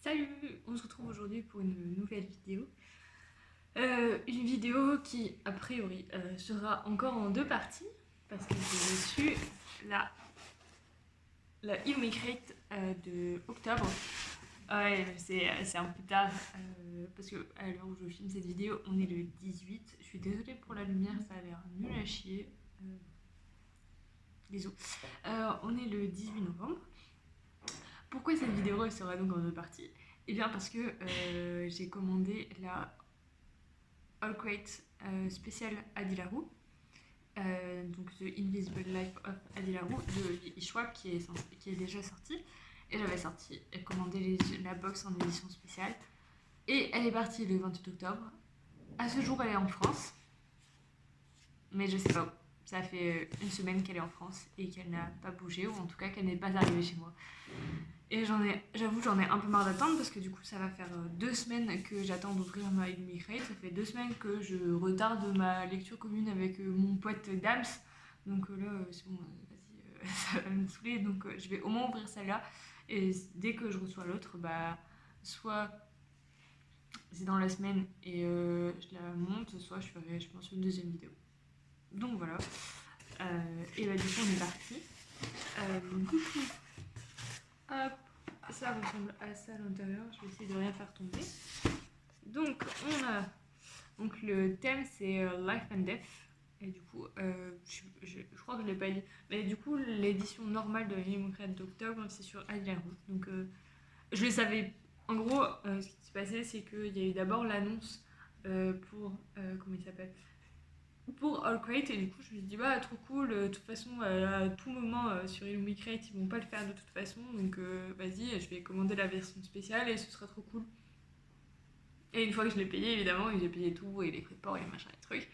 Salut, on se retrouve aujourd'hui pour une nouvelle vidéo. Une vidéo qui, a priori, sera encore en deux parties, parce que j'ai reçu la Illumi Crate de octobre. Ouais, c'est un peu tard, parce que à l'heure où je filme cette vidéo, on est le 18. Je suis désolée pour la lumière, ça a l'air nul à chier. Désolé. On est le 18 novembre. Pourquoi cette vidéo sera donc en deux parties? Eh bien parce que j'ai commandé la All Crate spécial Adilarou, donc The Invisible Life of Adilarou de Ishwab qui est déjà sorti. Et j'avais commandé la box en édition spéciale. Et elle est partie le 28 octobre. À ce jour, elle est en France. Mais je sais pas où. Ça fait une semaine qu'elle est en France et qu'elle n'a pas bougé, ou en tout cas qu'elle n'est pas arrivée chez moi. Et j'avoue, j'en ai un peu marre d'attendre parce que du coup, ça va faire 2 semaines que j'attends d'ouvrir ma Illumi Crate. Ça fait 2 semaines que je retarde ma lecture commune avec mon pote Dams. Donc là, c'est bon, vas-y, ça va me saouler. Donc je vais au moins ouvrir celle-là. Et dès que je reçois l'autre, bah, soit c'est dans la semaine et je la monte, soit je ferai, je pense, une deuxième vidéo. Donc voilà. Et bah, du coup, on est parti. Du coup, hop, ça ressemble à ça à l'intérieur. Je vais essayer de rien faire tomber. Donc, donc le thème, c'est Life and Death. Et du coup, je crois que je l'ai pas dit. Mais du coup, l'édition normale de Illumi d'octobre, c'est sur Adilarou. Donc, je le savais. En gros, ce qui s'est passé, c'est qu'il y a eu d'abord l'annonce pour. Comment il s'appelle, pour All Crate, et du coup je me suis dit bah trop cool, de toute façon à tout moment sur Illumi Crate ils vont pas le faire de toute façon, donc vas-y, je vais commander la version spéciale et ce sera trop cool. Et une fois que je l'ai payé, évidemment, et j'ai payé tout, et les frais de port et les machins et les trucs,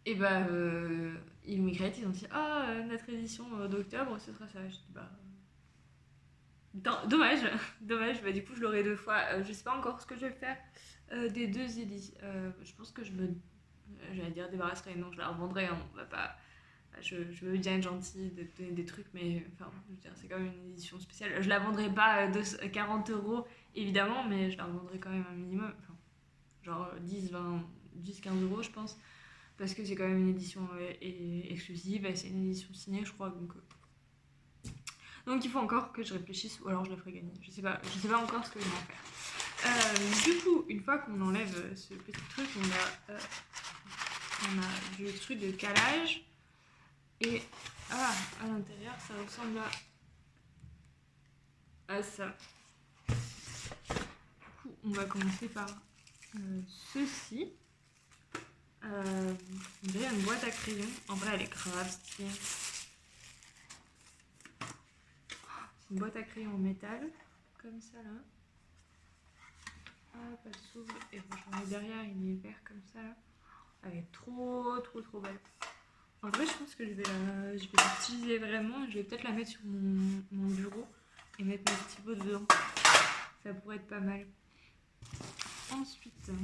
et bah Illumi Crate ils ont dit ah notre édition d'octobre ce sera ça. Je dis bah dommage, dommage, bah du coup je l'aurai deux fois. Je sais pas encore ce que je vais faire des deux éditions. Je pense que j'allais dire débarrasserai, non, je la revendrai, hein, on va pas. Je veux bien être gentille, de donner des trucs, mais enfin, je veux dire, c'est quand même une édition spéciale. Je la vendrai pas 40 € évidemment, mais je la revendrai quand même un minimum. Enfin, genre 10, 20, 10, 15 € je pense. Parce que c'est quand même une édition exclusive, et c'est une édition signée, je crois. Donc il faut encore que je réfléchisse, ou alors je la ferai gagner. Je sais pas encore ce que je vais en faire. Du coup, une fois qu'on enlève ce petit truc, on a du truc de calage. Et à l'intérieur, ça ressemble à ça. Du coup, on va commencer par ceci. On dirait une boîte à crayons. En vrai, elle est grave stylée. C'est une boîte à crayons en métal, comme ça là. Hop, elle s'ouvre. Et franchement, derrière, il est vert comme ça là. Elle est trop belle. En vrai, je pense que je vais l'utiliser vraiment. Je vais peut-être la mettre sur mon bureau et mettre mes stylos dedans. Ça pourrait être pas mal. Ensuite, hop.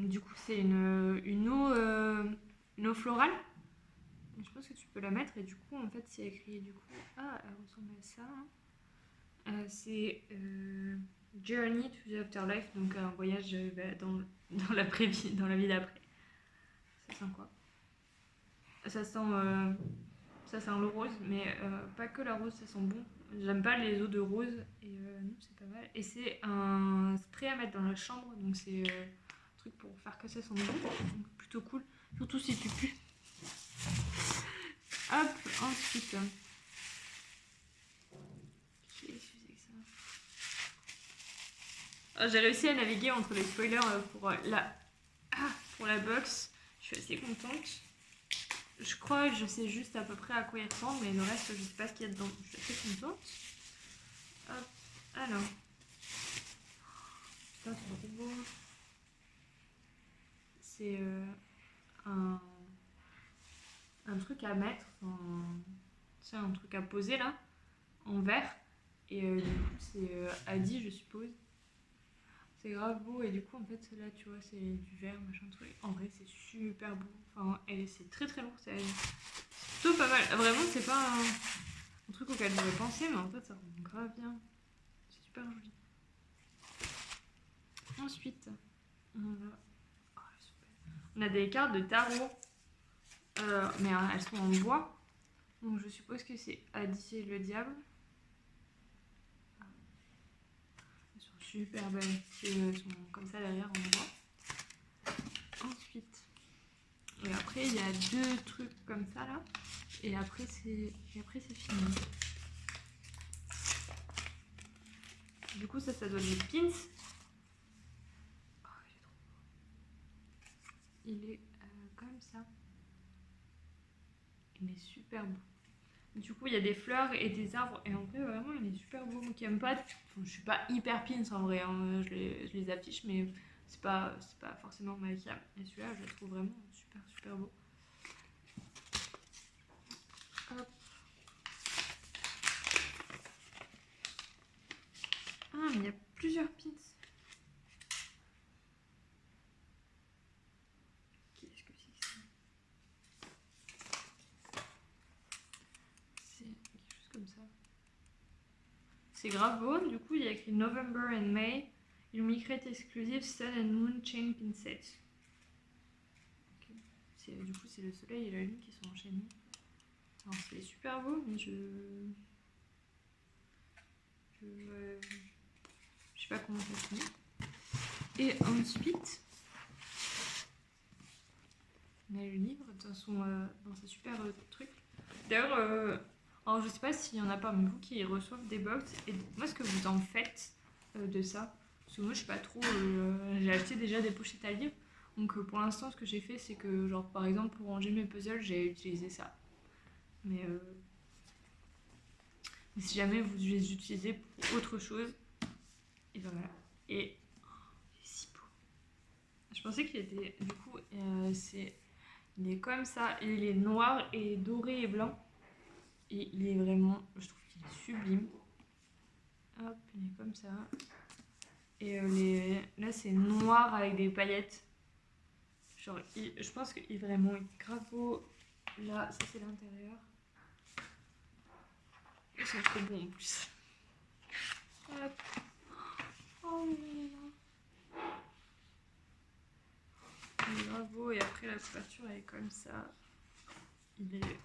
Du coup, c'est une eau florale. Je pense que tu peux la mettre, et du coup, en fait, c'est écrit du coup. Ah, elle ressemble à ça. C'est Journey to the Afterlife, donc un voyage dans l'après-vie, dans la vie d'après. Ça sent quoi? Ça sent le rose, mais pas que la rose, ça sent bon. J'aime pas les eaux de rose, et non, c'est pas mal. Et c'est un spray à mettre dans la chambre, donc c'est un truc pour faire que ça sente bon, donc plutôt cool, surtout si tu pues. Hop, ensuite. J'ai réussi à naviguer entre les spoilers pour la box. Je suis assez contente. Je crois que je sais juste à peu près à quoi il ressemble, mais le reste, je sais pas ce qu'il y a dedans. Je suis assez contente. Hop, alors. Putain, c'est trop beau. C'est un truc à mettre, c'est un truc à poser là, en vert. Et du coup, c'est Adi, je suppose. C'est grave beau. Et du coup, en fait, là, tu vois, c'est du vert, machin truc. En vrai, c'est super beau. Enfin, et c'est très très lourd. C'est plutôt pas mal. Vraiment, c'est pas un truc auquel j'aurais pensé, mais en fait, ça rend grave bien. C'est super joli. Ensuite, on a des cartes de tarot. Mais elles sont en bois. Donc, je suppose que c'est Adi et le diable. Elles sont super belles. Elles sont comme ça derrière en bois. Ensuite, et après il y a 2 trucs comme ça là. Et après c'est fini. Du coup ça doit être des pins. Oh, il est comme ça. Il est super beau. Du coup il y a des fleurs et des arbres. Et en vrai vraiment il est super beau. Moi qui aime pas. Enfin, je suis pas hyper pins en vrai. Hein. Je les affiche mais c'est pas forcément ma cam. Et celui-là je le trouve vraiment super beau. Hop. Ah mais il y a plusieurs pins. Qu'est-ce que c'est que ça? C'est quelque chose comme ça. C'est grave beau. Du coup il y a écrit November and May. Illuminate exclusive Sun and Moon Chain Pin Set. Okay. Du coup c'est le soleil et la lune qui sont enchaînés. Alors c'est super beau mais je sais pas comment ça se met. Et ensuite on a le livre dans sa super truc. D'ailleurs, alors je sais pas s'il y en a parmi vous qui reçoivent des box. Et moi, ce que vous en faites de ça, parce que moi, je sais pas trop. J'ai acheté déjà des pochettes à livres. Donc pour l'instant, ce que j'ai fait, c'est que, genre, par exemple, pour ranger mes puzzles, j'ai utilisé ça. Mais si jamais vous les utilisez pour autre chose, et ben voilà. Et il est si beau. Je pensais qu'il était. Du coup, il est comme ça. Il est noir et doré et blanc. Et il est vraiment, je trouve qu'il est sublime. Hop, il est comme ça. Et là, c'est noir avec des paillettes. Genre, je pense qu'il est vraiment grave beau. Là, ça, c'est l'intérieur. Ils sont trop bons en plus. Hop. Oh là là. Il est grave beau. Et après, la couverture, elle est comme ça. Il est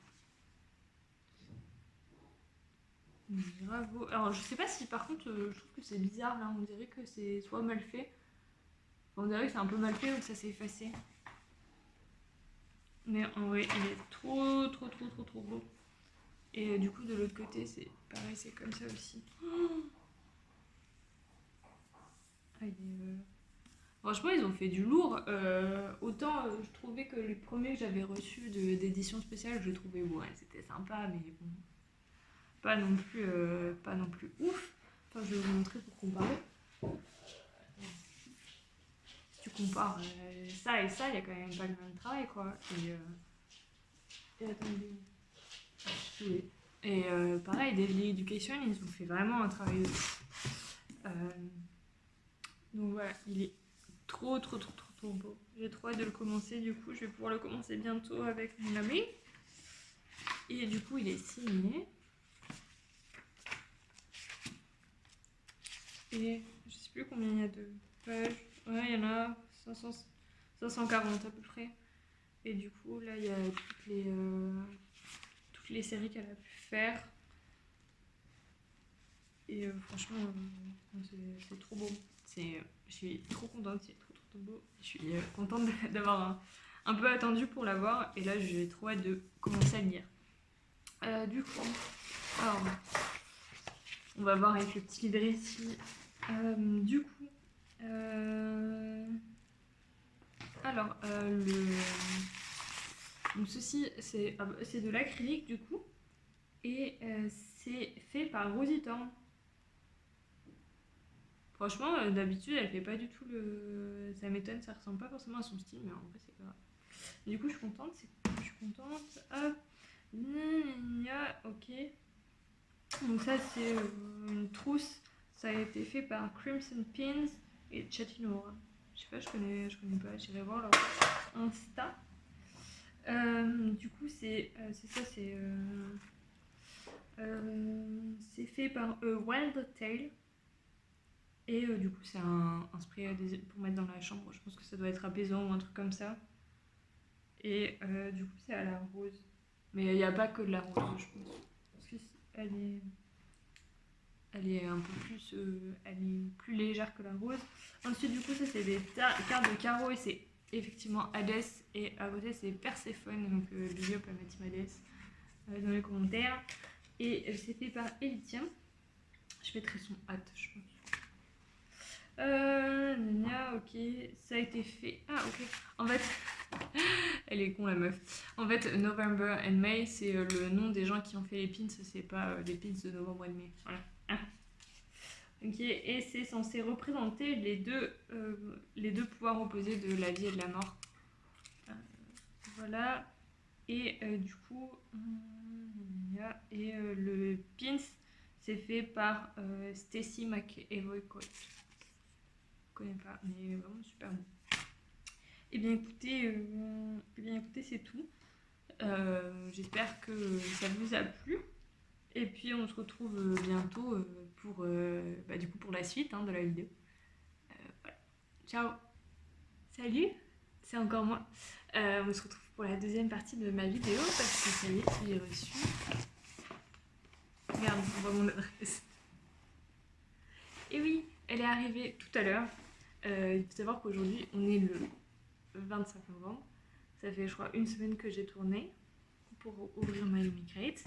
grave beau. Alors, je sais pas si par contre, je trouve que c'est bizarre là. On dirait que c'est soit mal fait. On dirait que c'est un peu mal fait ou que ça s'est effacé. Mais en vrai, il est trop beau. Et du coup, de l'autre côté, c'est pareil, c'est comme ça aussi. Ah, franchement, ils ont fait du lourd. Autant je trouvais que les premiers que j'avais reçus d'édition spéciale, je trouvais ouais, c'était sympa, mais bon, pas non plus ouf. Enfin, je vais vous montrer pour comparer. Si tu compares ça et ça, il y a quand même pas le même travail, quoi. Et attendez. Et pareil, Daily Education, ils ont fait vraiment un travail de fou. Donc voilà, il est trop beau. J'ai trop hâte de le commencer, du coup je vais pouvoir le commencer bientôt avec mon ami. Et du coup il est signé. Et je sais plus combien il y a de pages. Ouais, il y en a 540 à peu près. Et du coup là il y a toutes les séries qu'elle a pu faire. Et franchement, c'est trop beau. Je suis trop contente, c'est trop beau. Je suis contente d'avoir un peu attendu pour l'avoir. Et là, j'ai trop hâte de commencer à le lire. Du coup, alors, on va voir avec le petit livret ici. Du coup, alors, donc ceci, c'est de l'acrylique du coup. Et c'est fait par Rosie Thorn. Franchement, d'habitude, elle fait pas du tout le. Ça m'étonne, ça ressemble pas forcément à son style, mais en vrai, c'est grave. Du coup, je suis contente. Hop. Ok. Donc ça c'est une trousse, ça a été fait par Crimson Pins et Chatinora. Je sais pas, je connais pas, j'irai voir leur Insta. Du coup c'est ça, c'est fait par Wild Tail. Et du coup c'est un spray pour mettre dans la chambre, je pense que ça doit être apaisant ou un truc comme ça. Et du coup c'est à la rose. Mais il n'y a pas que de la rose, je pense. Parce que elle est un peu plus, elle est plus légère que la rose. Ensuite du coup ça c'est des cartes de carreau et c'est effectivement Hades. Et à côté c'est Perséphone, donc big up à ma team Hades dans les commentaires. Et c'est fait par Elitium. Je mettrai son hâte, je pense. Ok, ça a été fait. Ah, ok. En fait, elle est con la meuf. En fait, November and May, c'est le nom des gens qui ont fait les pins, c'est pas des pins de novembre et de mai. Voilà. Ah. Ok, et c'est censé représenter les deux pouvoirs opposés de la vie et de la mort. Voilà. Et du coup, le pins, c'est fait par Stacy McEvoy Coach. Je connais pas, mais vraiment super bon. Et bien écoutez, c'est tout. J'espère que ça vous a plu. Et puis on se retrouve bientôt pour la suite de la vidéo. Voilà. Ciao. Salut. C'est encore moi. On se retrouve pour la deuxième partie de ma vidéo parce que ça y est, j'ai reçu. Regarde, on voit mon adresse. Et oui, elle est arrivée tout à l'heure. Il faut savoir qu'aujourd'hui, on est le 25 novembre. Ça fait, je crois, une semaine que j'ai tourné pour ouvrir ma Lumicrate.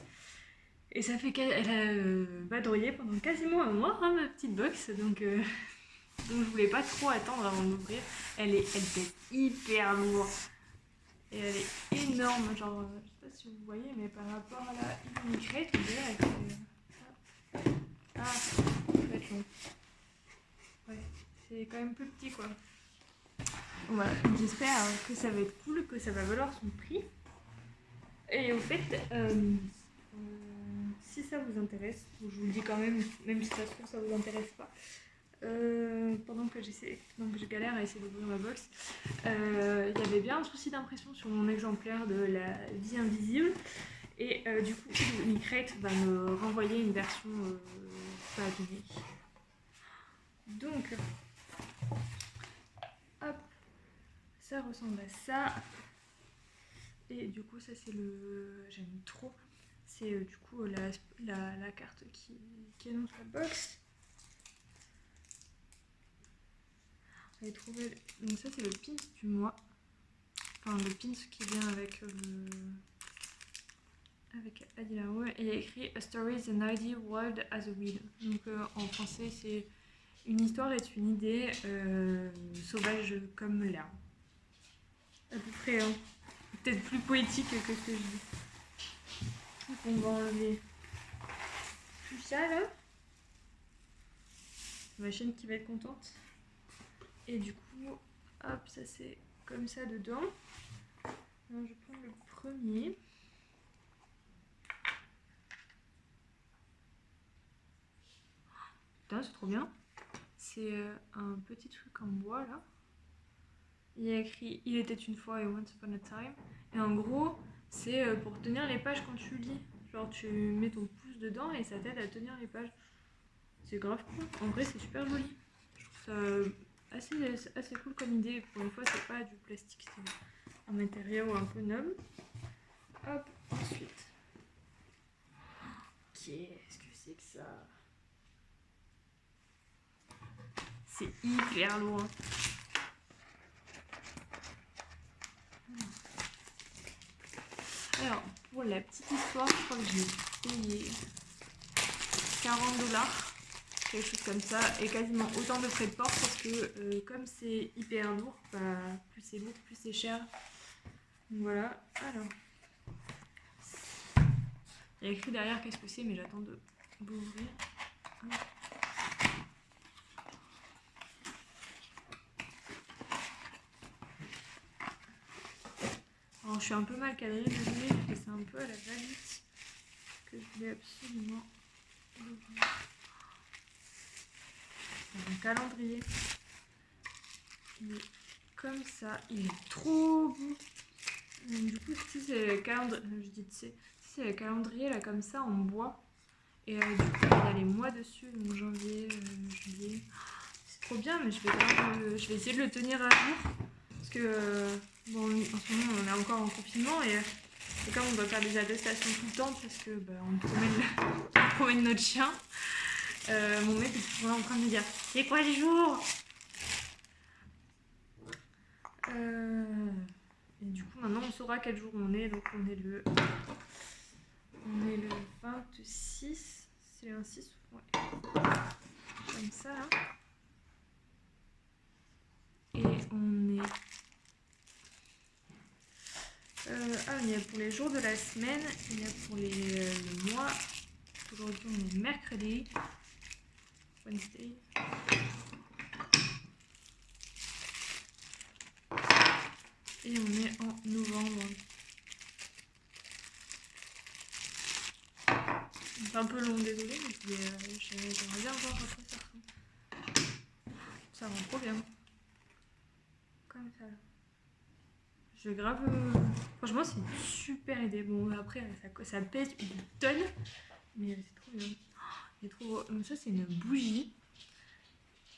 Et ça fait qu'elle a vadrouillé pendant quasiment un mois, ma petite box. Donc je voulais pas trop attendre avant d'ouvrir. Elle pèse hyper lourd. Et elle est énorme. Genre, je sais pas si vous voyez, mais par rapport à la Lumicrate, on dirait qu'elle ça va être long. Ouais, c'est quand même plus petit, quoi. Voilà, j'espère que ça va être cool, que ça va valoir son prix. Et au fait, si ça vous intéresse, je vous le dis quand même, même si ça se trouve ça vous intéresse pas, pendant que je galère à essayer d'ouvrir ma box, il y avait bien un souci d'impression sur mon exemplaire de la vie invisible. Et du coup, Lumicrate va me renvoyer une version pas abîmée. Donc, hop, ça ressemble à ça. Et du coup, ça c'est j'aime trop. C'est du coup la carte qui annonce la box. Elle est trop belle. Donc ça c'est le pins du mois. Enfin le pins qui vient avec Adi Laro. Et il y a écrit A Story is an Idea World as a Wheel. Donc en français c'est une histoire est une idée sauvage comme l'herbe. À peu près, hein. Peut-être plus poétique que ce que je dis. Donc on va enlever tout ça là. Ma chaîne qui va être contente. Et du coup, hop, ça c'est comme ça dedans. Alors, je prends le premier. Putain, c'est trop bien. C'est un petit truc en bois là. Il y a écrit Il était une fois et Once Upon a Time. Et en gros, c'est pour tenir les pages quand tu lis. Genre, tu mets ton pouce dedans et ça t'aide à tenir les pages. C'est grave cool. En vrai, c'est super joli. Je trouve ça assez cool comme idée. Pour une fois, c'est pas du plastique, c'est un matériau un peu noble. Hop, ensuite. Qu'est-ce que c'est que ça? C'est hyper lourd. Alors, pour la petite histoire, je crois que j'ai payé 40$, quelque chose comme ça, et quasiment autant de frais de port parce que comme c'est hyper lourd, bah, plus c'est lourd, plus c'est cher. Donc voilà, alors. Il y a écrit derrière qu'est-ce que c'est, mais j'attends d'ouvrir. Alors je suis un peu mal cadrée, désolée, parce que c'est un peu à la va-vite que je voulais absolument C'est un calendrier. Il est comme ça. Il est trop beau. Du coup, si c'est le calendrier, je dis si c'est le calendrier là comme ça en bois. Et du coup, il y a les mois dessus, donc janvier, juillet. C'est trop bien, mais je vais essayer de le tenir à jour. Parce que, bon, en ce moment, on est encore en confinement et comme on doit faire des attestations tout le temps, parce que on promène notre chien, mon mec est toujours là en train de me dire c'est quoi les jours Et du coup, maintenant, on saura quel jour on est. Donc, on est le 26. C'est un 6, ouais. Comme ça, là. Et on est... il y a pour les jours de la semaine, il y a pour le mois. Aujourd'hui, on est mercredi. Wednesday. Et on est en novembre. C'est un peu long, désolé, mais j'aimerais bien voir à quoi ça ressemble. Ça rend trop bien. Comme ça. Je vais grave. Franchement, c'est une super idée. Bon, après, ça pèse une tonne, mais c'est trop bien. Il est trop beau. Donc, ça, c'est une bougie.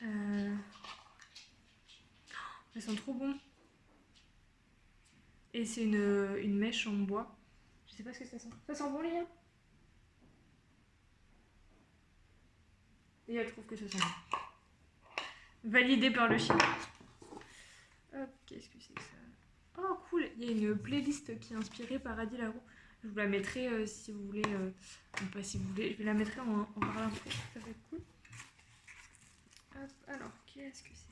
Elles sont trop bons. Et c'est une mèche en bois. Je sais pas ce que ça sent. Ça sent bon, les gars? Et elle trouve que ça sent bon. Validé par le chien. Hop, qu'est-ce que c'est que ça? Oh, cool. Il y a une playlist qui est inspirée par Adi Larue. Je vous la mettrai si vous voulez. Ou pas si vous voulez. Je vais la mettre en parlant après. Ça va être cool. Hop, alors, qu'est-ce que c'est?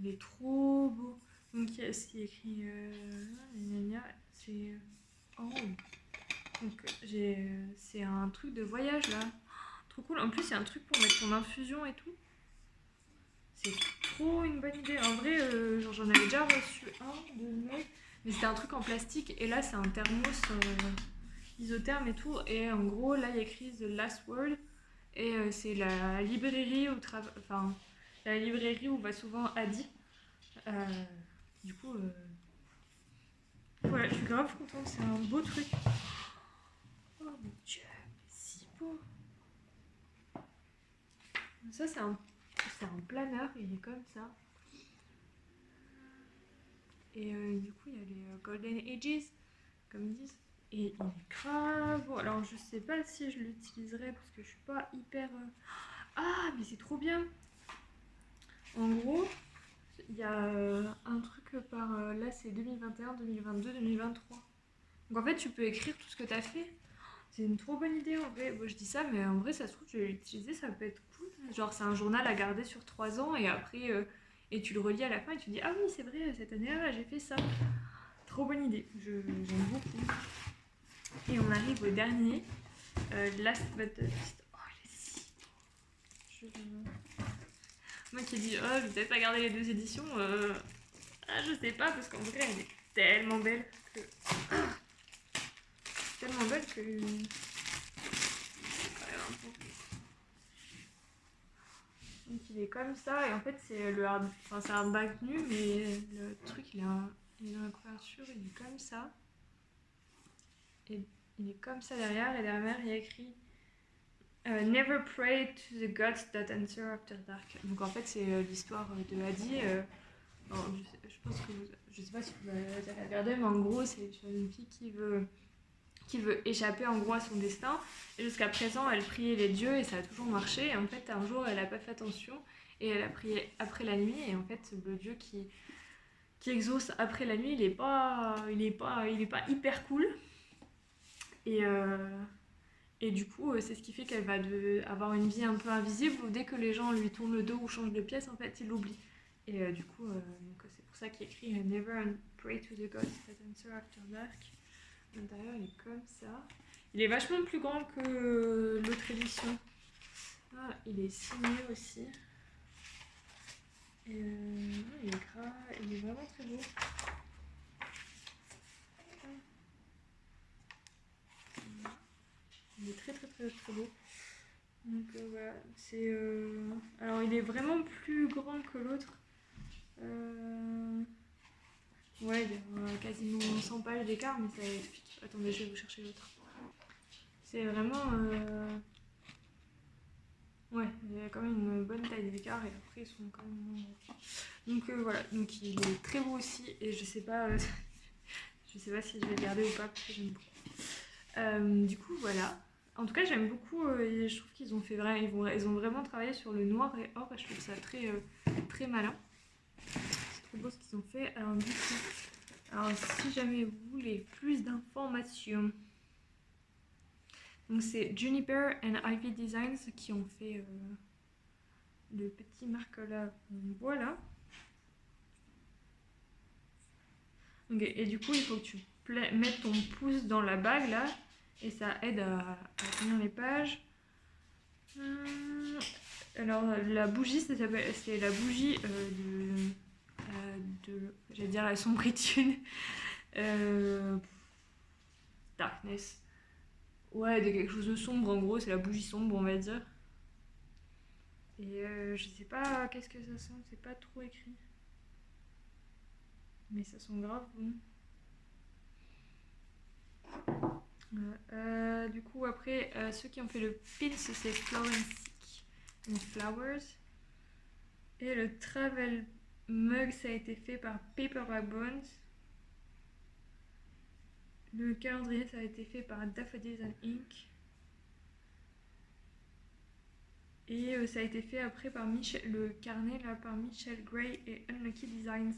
Il est trop beau. Donc, il y a ce qui est écrit. C'est. Oh. Donc, c'est un truc de voyage là. Trop cool. En plus, c'est un truc pour mettre ton infusion et tout. C'est trop une bonne idée. En vrai, j'en avais déjà reçu un de mai. Mais c'était un truc en plastique. Et là, c'est un thermos isotherme et tout. Et en gros, là, il y a écrit The Last Word. Et c'est la librairie la librairie où va souvent Adi. Du coup, voilà, je suis grave contente. C'est un beau truc. Oh mon dieu, c'est si beau. Ça, c'est un planeur. Il est comme ça. Et du coup, il y a les Golden Ages, comme ils disent. Et il est grave beau. Alors, je sais pas si je l'utiliserai parce que je suis pas hyper. Ah, mais c'est trop bien! En gros, il y a un truc par. Là, c'est 2021, 2022, 2023. Donc, en fait, tu peux écrire tout ce que tu as fait. C'est une trop bonne idée en vrai. Bon, je dis ça, mais en vrai, ça se trouve, je vais l'utiliser, ça peut être cool. Genre, c'est un journal à garder sur 3 ans et après. Et tu le relis à la fin et tu dis ah oui, c'est vrai, cette année-là, j'ai fait ça. Trop bonne idée, j'aime beaucoup. Et on arrive au dernier, Last but not least. Oh, il est si beau. Moi qui dis, oh, je vais peut-être pas garder les 2 éditions. Je sais pas, parce qu'en vrai, elle est tellement belle que. Tellement belle que. Donc il est comme ça, et en fait, c'est c'est un bac nu, mais le truc, il a la couverture, il est comme ça. Et il est comme ça derrière, et derrière, il y a écrit Never pray to the gods that answer after dark. Donc en fait, c'est l'histoire de Adi. Je pense que je sais pas si vous avez regardé, mais en gros, c'est sur une fille qui veut échapper en gros à son destin. Et jusqu'à présent, elle priait les dieux et ça a toujours marché. Et en fait, un jour, elle n'a pas fait attention et elle a prié après la nuit. Et en fait, le dieu qui exauce après la nuit, il est pas hyper cool. Et du coup, c'est ce qui fait qu'elle va avoir une vie un peu invisible. Où dès que les gens lui tournent le dos ou changent de pièce, en fait, il l'oublie. Et du coup, c'est pour ça qu'il écrit Never pray to the gods that answer after dark. L'intérieur, il est comme ça. Il est vachement plus grand que l'autre édition. Ah, il est signé aussi. Et il est gras, il est vraiment très beau. Il est très très très très beau. Donc voilà, c'est... Alors il est vraiment plus grand que l'autre. Ouais, il y a quasiment 100 pages d'écart, mais ça explique. Attendez, je vais vous chercher l'autre. C'est vraiment... Ouais, il y a quand même une bonne taille d'écart et après ils sont quand même moins gros. Donc voilà, donc il est très beau aussi et je sais pas si je vais le garder ou pas parce que j'aime beaucoup. Du coup voilà. En tout cas j'aime beaucoup et je trouve qu'ils ont fait ils ont vraiment travaillé sur le noir et or et je trouve ça très, très malin. C'est trop beau ce qu'ils ont fait. Alors du coup, alors si jamais vous voulez plus d'informations, donc c'est Juniper and Ivy Designs qui ont fait le petit marque-là. Voilà. Okay, et du coup, il faut que tu mettes ton pouce dans la bague là, et ça aide à tenir les pages. Alors, la bougie, c'est la bougie j'allais dire la sombritude. Darkness. Ouais, de quelque chose de sombre, en gros, c'est la bougie sombre, on va dire. Et je sais pas qu'est-ce que ça sent, c'est pas trop écrit. Mais ça sent grave bon. Du coup, après, ceux qui ont fait le pin, c'est Florensic and Flowers. Et le travel mug, ça a été fait par Paperback Bones. Le calendrier, ça a été fait par Daffodils and Ink. Et ça a été fait après par le carnet là par Michelle Gray et Unlucky Designs.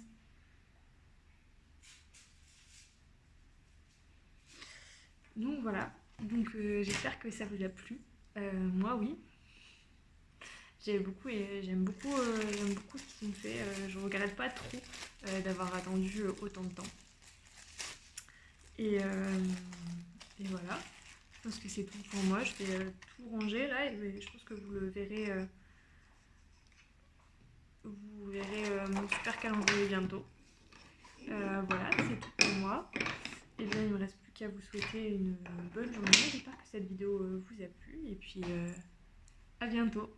Donc voilà, donc j'espère que ça vous a plu. Moi oui. J'aime beaucoup ce qu'ils ont fait. Je regrette pas trop d'avoir attendu autant de temps. Et voilà. Je pense que c'est tout pour moi. Je vais tout ranger là et je pense que vous le verrez. Vous verrez mon super calendrier bientôt. Voilà, c'est tout pour moi. Et bien, il ne me reste plus qu'à vous souhaiter une bonne journée. J'espère que cette vidéo vous a plu. Et puis, à bientôt.